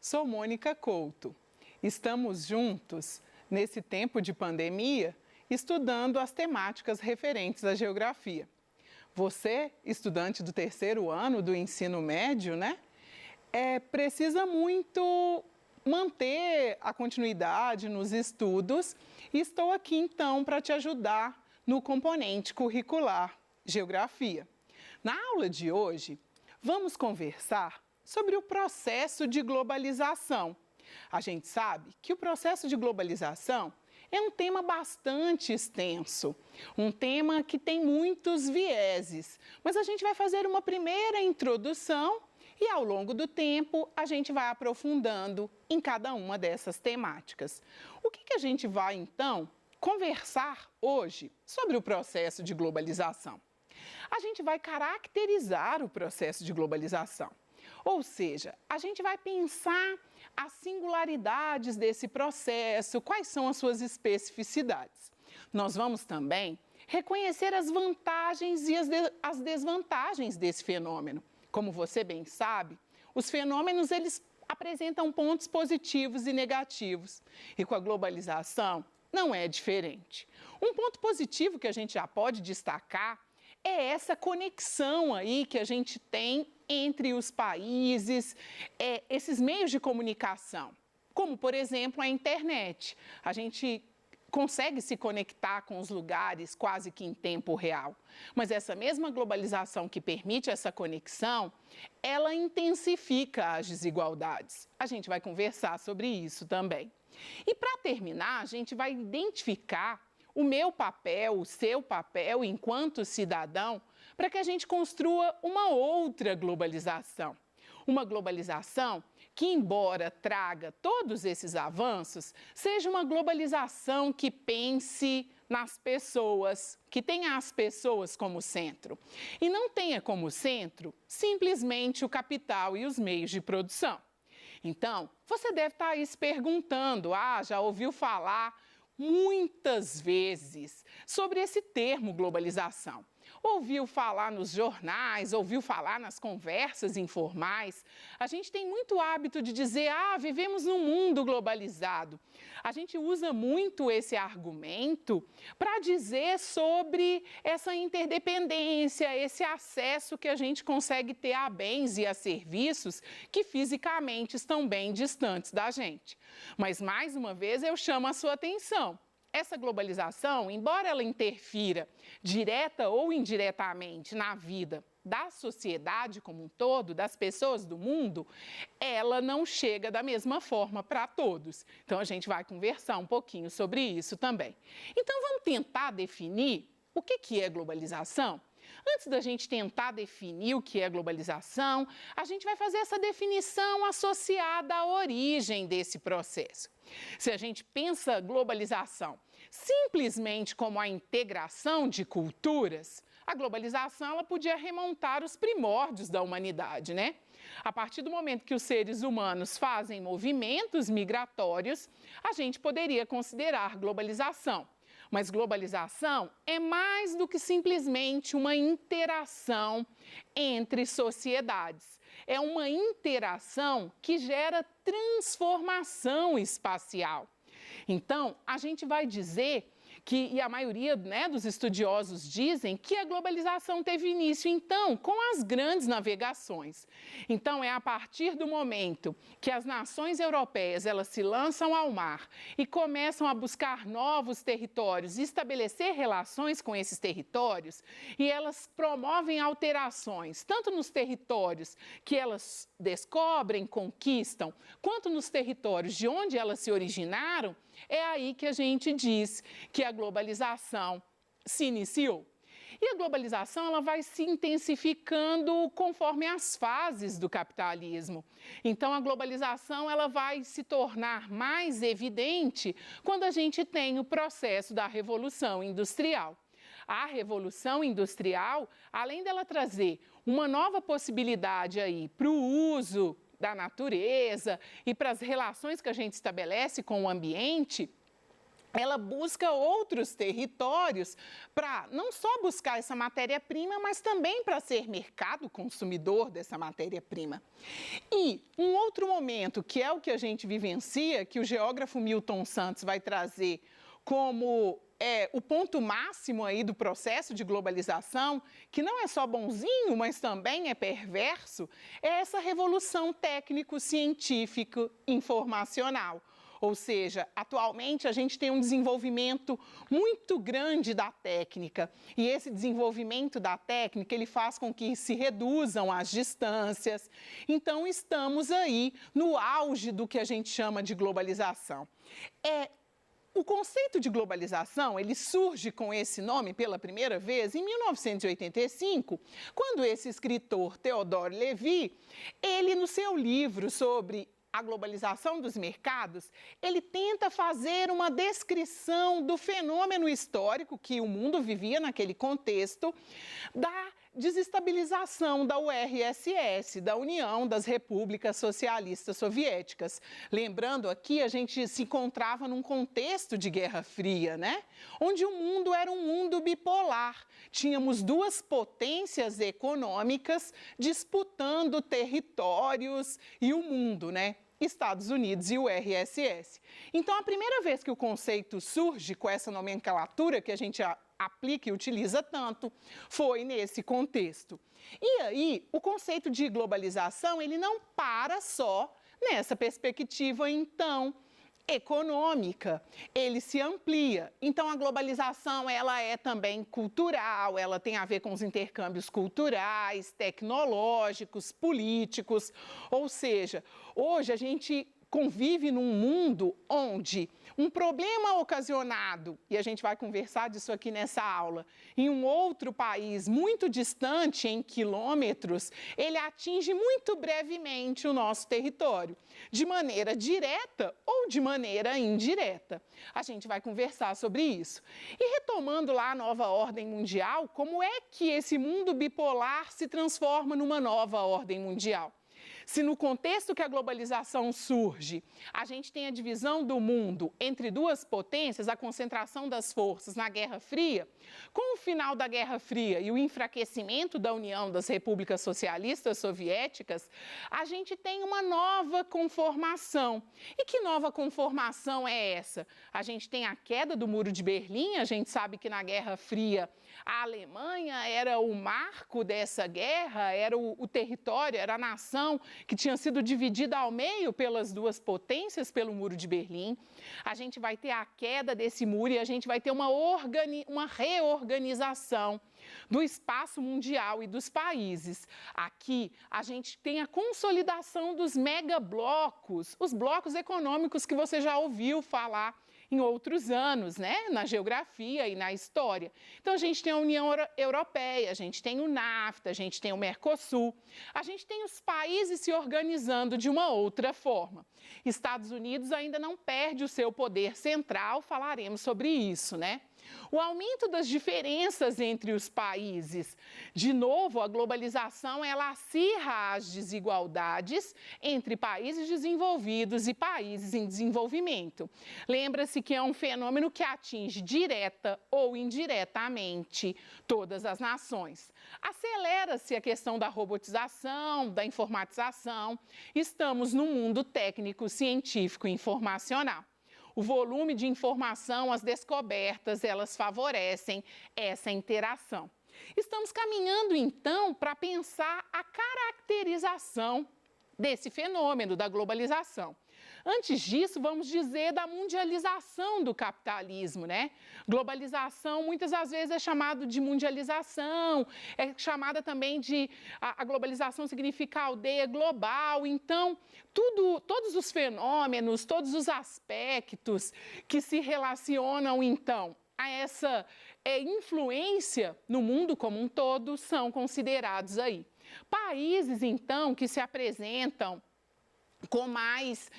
sou Mônica Couto. Estamos juntos, nesse tempo de pandemia, estudando as temáticas referentes à geografia. Você, estudante do terceiro ano do ensino médio, né? Precisa muito manter a continuidade nos estudos e estou aqui então para te ajudar no componente curricular Geografia. Na aula de hoje, vamos conversar sobre o processo de globalização. A gente sabe que o processo de globalização é um tema bastante extenso, um tema que tem muitos vieses, mas a gente vai fazer uma primeira introdução e ao longo do tempo a gente vai aprofundando em cada uma dessas temáticas. O que a gente vai então conversar hoje sobre o processo de globalização? A gente vai caracterizar o processo de globalização, ou seja, a gente vai pensar as singularidades desse processo, quais são as suas especificidades. Nós vamos também reconhecer as vantagens e as desvantagens desse fenômeno. Como você bem sabe, os fenômenos eles apresentam pontos positivos e negativos, e com a globalização não é diferente. Um ponto positivo que a gente já pode destacar é essa conexão aí que a gente tem entre os países, esses meios de comunicação, como, por exemplo, a internet. A gente consegue se conectar com os lugares quase que em tempo real. Mas essa mesma globalização que permite essa conexão, ela intensifica as desigualdades. A gente vai conversar sobre isso também. E para terminar, a gente vai identificar o meu papel, o seu papel enquanto cidadão, para que a gente construa uma outra globalização. Uma globalização que, embora traga todos esses avanços, seja uma globalização que pense nas pessoas, que tenha as pessoas como centro. E não tenha como centro simplesmente o capital e os meios de produção. Então, você deve estar aí se perguntando, já ouviu falar muitas vezes sobre esse termo globalização. Ouviu falar nos jornais, ouviu falar nas conversas informais. A gente tem muito hábito de dizer, vivemos num mundo globalizado. A gente usa muito esse argumento para dizer sobre essa interdependência, esse acesso que a gente consegue ter a bens e a serviços que fisicamente estão bem distantes da gente. Mas, mais uma vez, eu chamo a sua atenção. Essa globalização, embora ela interfira direta ou indiretamente na vida da sociedade como um todo, das pessoas do mundo, ela não chega da mesma forma para todos. Então, a gente vai conversar um pouquinho sobre isso também. Então, vamos tentar definir o que é globalização? Antes da gente tentar definir o que é globalização, a gente vai fazer essa definição associada à origem desse processo. Se a gente pensa globalização simplesmente como a integração de culturas, a globalização ela podia remontar os primórdios da humanidade, né? A partir do momento que os seres humanos fazem movimentos migratórios, a gente poderia considerar globalização. Mas globalização é mais do que simplesmente uma interação entre sociedades. É uma interação que gera transformação espacial. Então, a gente vai dizer que, e a maioria dos estudiosos dizem, que a globalização teve início, então, com as grandes navegações. Então, é a partir do momento que as nações europeias elas se lançam ao mar e começam a buscar novos territórios e estabelecer relações com esses territórios, e elas promovem alterações, tanto nos territórios que elas descobrem, conquistam, quanto nos territórios de onde elas se originaram, é aí que a gente diz que a globalização se iniciou. E a globalização ela vai se intensificando conforme as fases do capitalismo. Então, a globalização ela vai se tornar mais evidente quando a gente tem o processo da Revolução Industrial. A Revolução Industrial, além dela trazer uma nova possibilidade aí para o uso da natureza e para as relações que a gente estabelece com o ambiente, ela busca outros territórios para não só buscar essa matéria-prima, mas também para ser mercado consumidor dessa matéria-prima. E um outro momento, que é o que a gente vivencia, que o geógrafo Milton Santos vai trazer como o ponto máximo aí do processo de globalização, que não é só bonzinho, mas também é perverso, é essa revolução técnico-científico-informacional. Ou seja, atualmente a gente tem um desenvolvimento muito grande da técnica e esse desenvolvimento da técnica ele faz com que se reduzam as distâncias. Então estamos aí no auge do que a gente chama de globalização. O conceito de globalização, ele surge com esse nome pela primeira vez em 1985, quando esse escritor Theodore Levy, ele no seu livro sobre a globalização dos mercados, ele tenta fazer uma descrição do fenômeno histórico que o mundo vivia naquele contexto, da desestabilização da URSS, da União das Repúblicas Socialistas Soviéticas. Lembrando aqui, a gente se encontrava num contexto de Guerra Fria, né? Onde o mundo era um mundo bipolar. Tínhamos duas potências econômicas disputando territórios e o mundo, né? Estados Unidos e URSS. Então, a primeira vez que o conceito surge com essa nomenclatura que a gente aplica e utiliza tanto, foi nesse contexto. E aí, o conceito de globalização, ele não para só nessa perspectiva, então, econômica, ele se amplia. Então, a globalização, ela é também cultural, ela tem a ver com os intercâmbios culturais, tecnológicos, políticos, ou seja, hoje a gente convive num mundo onde um problema ocasionado, e a gente vai conversar disso aqui nessa aula, em um outro país muito distante, em quilômetros, ele atinge muito brevemente o nosso território, de maneira direta ou de maneira indireta. A gente vai conversar sobre isso. E retomando lá a nova ordem mundial, como é que esse mundo bipolar se transforma numa nova ordem mundial? Se no contexto que a globalização surge, a gente tem a divisão do mundo entre duas potências, a concentração das forças na Guerra Fria, com o final da Guerra Fria e o enfraquecimento da União das Repúblicas Socialistas Soviéticas, a gente tem uma nova conformação. E que nova conformação é essa? A gente tem a queda do Muro de Berlim, a gente sabe que na Guerra Fria a Alemanha era o marco dessa guerra, era o território, era a nação que tinha sido dividida ao meio pelas duas potências, pelo Muro de Berlim. A gente vai ter a queda desse muro e a gente vai ter uma reorganização do espaço mundial e dos países. Aqui a gente tem a consolidação dos megablocos, os blocos econômicos que você já ouviu falar em outros anos, né, na geografia e na história. Então, a gente tem a União Europeia, a gente tem o NAFTA, a gente tem o Mercosul, a gente tem os países se organizando de uma outra forma. Estados Unidos ainda não perde o seu poder central, falaremos sobre isso, né? O aumento das diferenças entre os países. De novo, a globalização, ela acirra as desigualdades entre países desenvolvidos e países em desenvolvimento. Lembra-se que é um fenômeno que atinge direta ou indiretamente todas as nações. Acelera-se a questão da robotização, da informatização. Estamos num mundo técnico, científico e informacional. O volume de informação, as descobertas, elas favorecem essa interação. Estamos caminhando, então, para pensar a caracterização desse fenômeno da globalização. Antes disso, vamos dizer da mundialização do capitalismo, né? Globalização, muitas das vezes, é chamado de mundialização, é chamada também de... A globalização significa aldeia global, então, todos os fenômenos, todos os aspectos que se relacionam, então, a essa influência no mundo como um todo são considerados aí. Países, então, que se apresentam com mais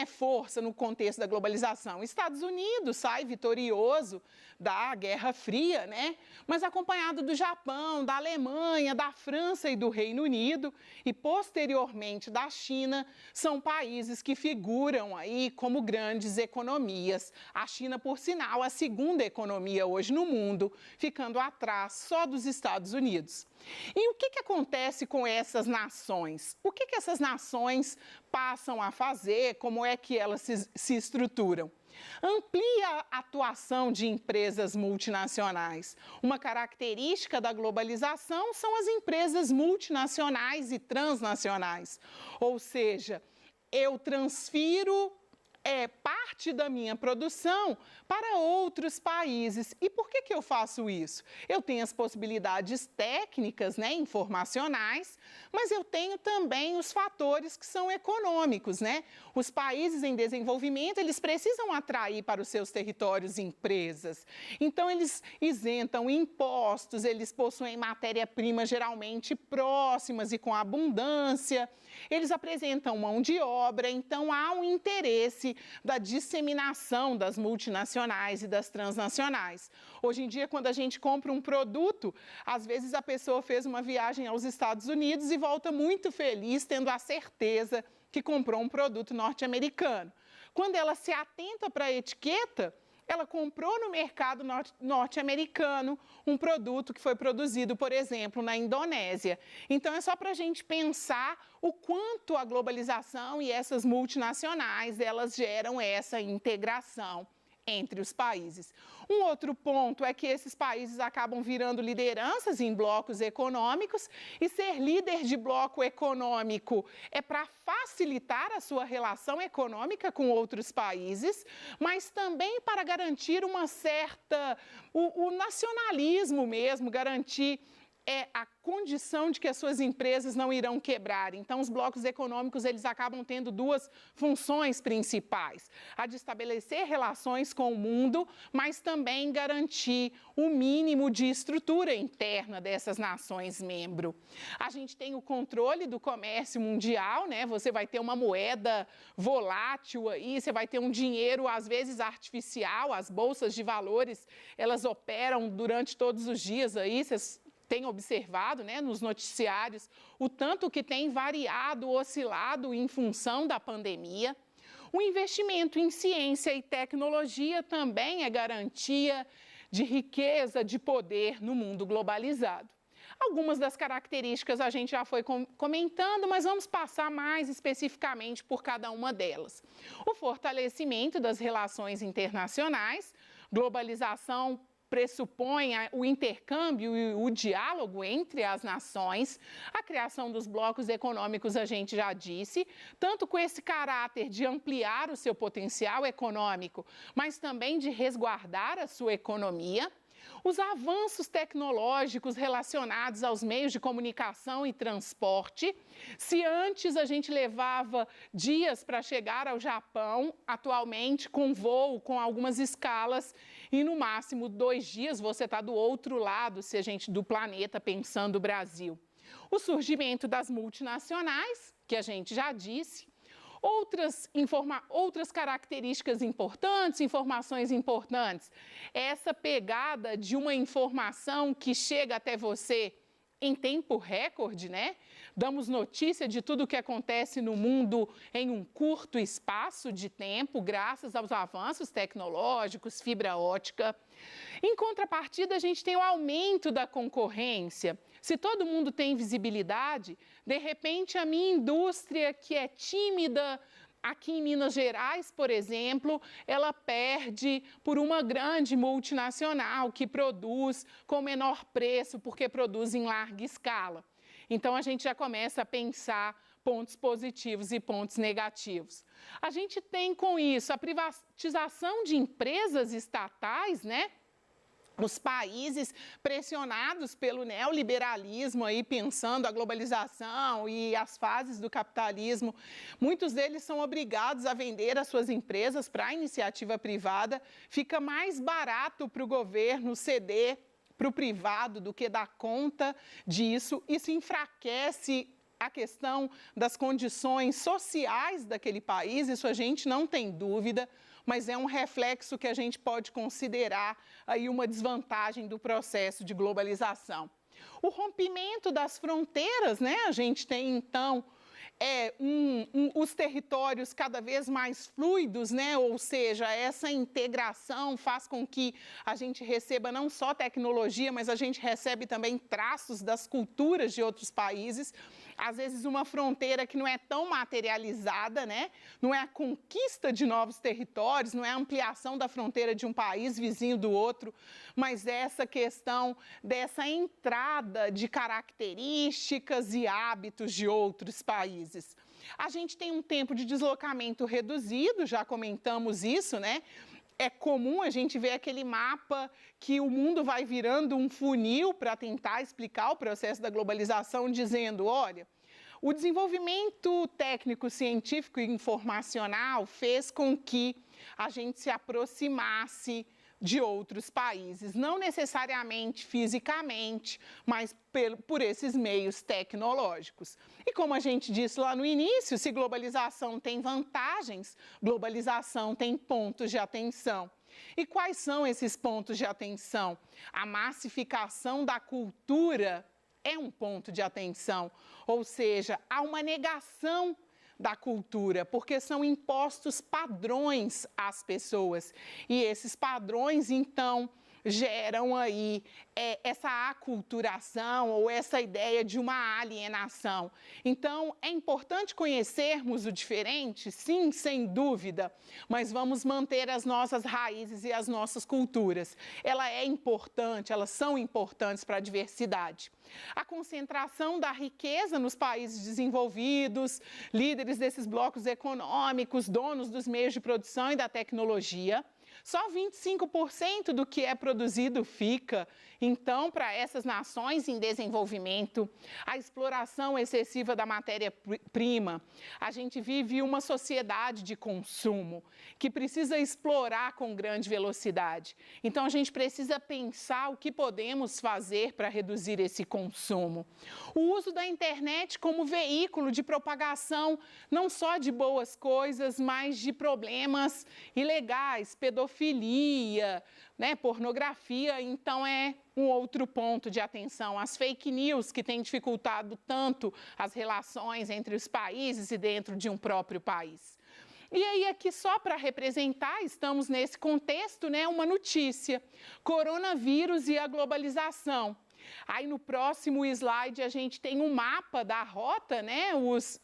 força no contexto da globalização. Estados Unidos sai vitorioso da Guerra Fria, né? Mas acompanhado do Japão, da Alemanha, da França e do Reino Unido e posteriormente da China, são países que figuram aí como grandes economias. A China, por sinal, a segunda economia hoje no mundo, ficando atrás só dos Estados Unidos. E o que acontece com essas nações? O que essas nações passam a fazer? Como é que elas se estruturam? Amplia a atuação de empresas multinacionais. Uma característica da globalização são as empresas multinacionais e transnacionais. Ou seja, eu transfiro parte da minha produção para outros países. E por que eu faço isso? Eu tenho as possibilidades técnicas, né, informacionais, mas eu tenho também os fatores que são econômicos, né? Os países em desenvolvimento, eles precisam atrair para os seus territórios empresas. Então, eles isentam impostos, eles possuem matéria-prima geralmente próximas e com abundância, eles apresentam mão de obra, então há um interesse da disseminação das multinacionais e das transnacionais. Hoje em dia, quando a gente compra um produto, às vezes a pessoa fez uma viagem aos Estados Unidos e volta muito feliz, tendo a certeza que comprou um produto norte-americano. Quando ela se atenta para a etiqueta, ela comprou no mercado norte-americano um produto que foi produzido, por exemplo, na Indonésia. Então, é só para a gente pensar o quanto a globalização e essas multinacionais, elas geram essa integração entre os países. Um outro ponto é que esses países acabam virando lideranças em blocos econômicos e ser líder de bloco econômico é para facilitar a sua relação econômica com outros países, mas também para garantir uma certa, o nacionalismo mesmo, garantir a condição de que as suas empresas não irão quebrar. Então, os blocos econômicos, eles acabam tendo duas funções principais. A de estabelecer relações com o mundo, mas também garantir o mínimo de estrutura interna dessas nações membro. A gente tem o controle do comércio mundial, né? Você vai ter uma moeda volátil aí, você vai ter um dinheiro, às vezes, artificial. As bolsas de valores, elas operam durante todos os dias aí, vocês tem observado, né, nos noticiários o tanto que tem variado, oscilado em função da pandemia. O investimento em ciência e tecnologia também é garantia de riqueza, de poder no mundo globalizado. Algumas das características a gente já foi comentando, mas vamos passar mais especificamente por cada uma delas. O fortalecimento das relações internacionais, globalização pressupõe o intercâmbio e o diálogo entre as nações, a criação dos blocos econômicos, a gente já disse, tanto com esse caráter de ampliar o seu potencial econômico, mas também de resguardar a sua economia. Os avanços tecnológicos relacionados aos meios de comunicação e transporte. Se antes a gente levava dias para chegar ao Japão, atualmente com voo, com algumas escalas, e no máximo 2 dias você está do outro lado, se a gente do planeta, pensando o Brasil. O surgimento das multinacionais, que a gente já disse. Outras características importantes, informações importantes. Essa pegada de uma informação que chega até você em tempo recorde, né? Damos notícia de tudo o que acontece no mundo em um curto espaço de tempo, graças aos avanços tecnológicos, fibra ótica. Em contrapartida, a gente tem o aumento da concorrência. Se todo mundo tem visibilidade, de repente a minha indústria, que é tímida, aqui em Minas Gerais, por exemplo, ela perde por uma grande multinacional que produz com menor preço, porque produz em larga escala. Então, a gente já começa a pensar pontos positivos e pontos negativos. A gente tem com isso a privatização de empresas estatais, né? Os países pressionados pelo neoliberalismo, aí, pensando a globalização e as fases do capitalismo, muitos deles são obrigados a vender as suas empresas para a iniciativa privada. Fica mais barato para o governo ceder para o privado do que dar conta disso. Isso enfraquece a questão das condições sociais daquele país, isso a gente não tem dúvida. mas é um reflexo que a gente pode considerar aí uma desvantagem do processo de globalização. O rompimento das fronteiras, né? A gente tem, então, os territórios cada vez mais fluidos, né? Ou seja, essa integração faz com que a gente receba não só tecnologia, mas a gente recebe também traços das culturas de outros países. Às vezes uma fronteira que não é tão materializada, né? Não é a conquista de novos territórios, não é a ampliação da fronteira de um país vizinho do outro, mas essa questão dessa entrada de características e hábitos de outros países. A gente tem um tempo de deslocamento reduzido, já comentamos isso, né? É comum a gente ver aquele mapa que o mundo vai virando um funil para tentar explicar o processo da globalização, dizendo, olha, o desenvolvimento técnico, científico e informacional fez com que a gente se aproximasse de outros países, não necessariamente fisicamente, mas por esses meios tecnológicos. E como a gente disse lá no início, se globalização tem vantagens, globalização tem pontos de atenção. E quais são esses pontos de atenção? A massificação da cultura é um ponto de atenção, ou seja, há uma negação da cultura, porque são impostos padrões às pessoas. E esses padrões, então, geram aí essa aculturação ou essa ideia de uma alienação. Então, é importante conhecermos o diferente, sim, sem dúvida, mas vamos manter as nossas raízes e as nossas culturas. Elas são importantes para a diversidade. A concentração da riqueza nos países desenvolvidos, líderes desses blocos econômicos, donos dos meios de produção e da tecnologia. Só 25% do que é produzido fica, então, para essas nações em desenvolvimento. A exploração excessiva da matéria-prima. A gente vive uma sociedade de consumo que precisa explorar com grande velocidade. Então, a gente precisa pensar o que podemos fazer para reduzir esse consumo. O uso da internet como veículo de propagação, não só de boas coisas, mas de problemas ilegais, pedofilia, né, pornografia, então é um outro ponto de atenção. As fake news que têm dificultado tanto as relações entre os países e dentro de um próprio país. E aí, aqui só para representar, estamos nesse contexto, né, uma notícia, coronavírus e a globalização. Aí no próximo slide a gente tem um mapa da rota, né? Os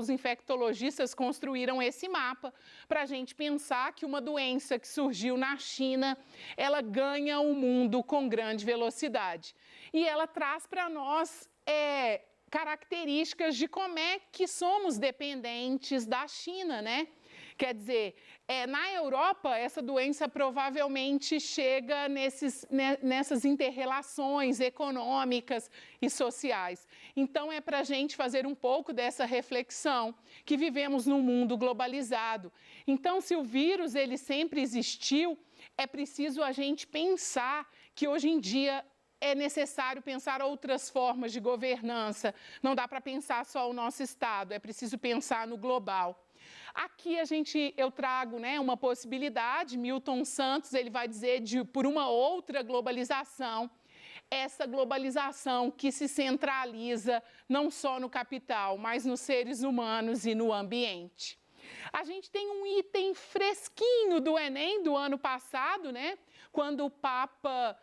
infectologistas construíram esse mapa para a gente pensar que uma doença que surgiu na China, ela ganha o mundo com grande velocidade. E ela traz para nós características de como é que somos dependentes da China, né? Quer dizer, na Europa, essa doença provavelmente chega nessas inter-relações econômicas e sociais. Então, é para a gente fazer um pouco dessa reflexão, que vivemos num mundo globalizado. Então, se o vírus ele sempre existiu, é preciso a gente pensar que hoje em dia é necessário pensar outras formas de governança. Não dá para pensar só o nosso Estado, é preciso pensar no global. Aqui eu trago, né, uma possibilidade, Milton Santos ele vai dizer por uma outra globalização, essa globalização que se centraliza não só no capital, mas nos seres humanos e no ambiente. A gente tem um item fresquinho do Enem do ano passado, né, quando o Papa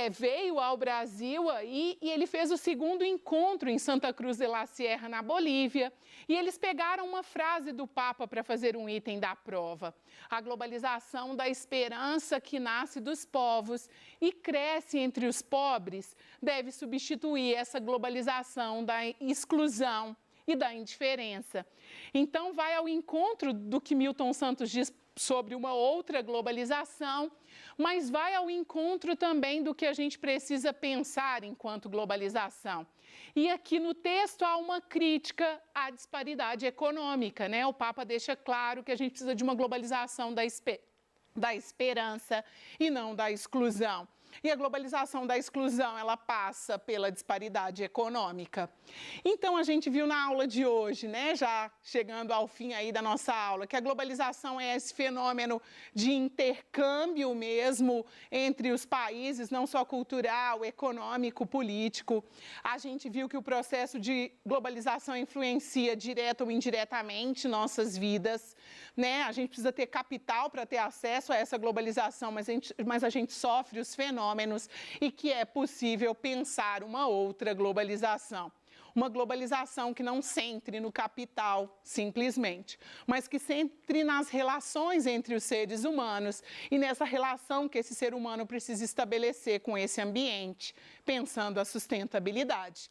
veio ao Brasil aí, e ele fez o segundo encontro em Santa Cruz de la Sierra, na Bolívia, e eles pegaram uma frase do Papa para fazer um item da prova. A globalização da esperança que nasce dos povos e cresce entre os pobres deve substituir essa globalização da exclusão e da indiferença. Então, vai ao encontro do que Milton Santos diz sobre uma outra globalização, mas vai ao encontro também do que a gente precisa pensar enquanto globalização. E aqui no texto há uma crítica à disparidade econômica, né? O Papa deixa claro que a gente precisa de uma globalização da esperança e não da exclusão. E a globalização da exclusão, ela passa pela disparidade econômica. Então, a gente viu na aula de hoje, né, já chegando ao fim aí da nossa aula, que a globalização é esse fenômeno de intercâmbio mesmo entre os países, não só cultural, econômico, político. A gente viu que o processo de globalização influencia direta ou indiretamente nossas vidas, né? A gente precisa ter capital para ter acesso a essa globalização, mas a gente sofre os fenômenos e que é possível pensar uma outra globalização. Uma globalização que não centre no capital, simplesmente, mas que centre nas relações entre os seres humanos e nessa relação que esse ser humano precisa estabelecer com esse ambiente, pensando a sustentabilidade.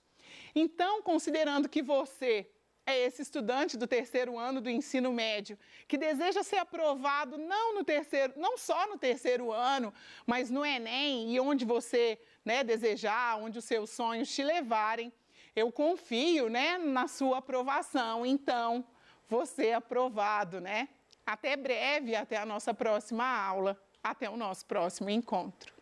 Então, considerando que você é esse estudante do terceiro ano do ensino médio que deseja ser aprovado não só no terceiro ano, mas no Enem e onde você, né, desejar, onde os seus sonhos te levarem, eu confio, né, na sua aprovação. Então, você é aprovado, né? Até breve, até a nossa próxima aula, até o nosso próximo encontro.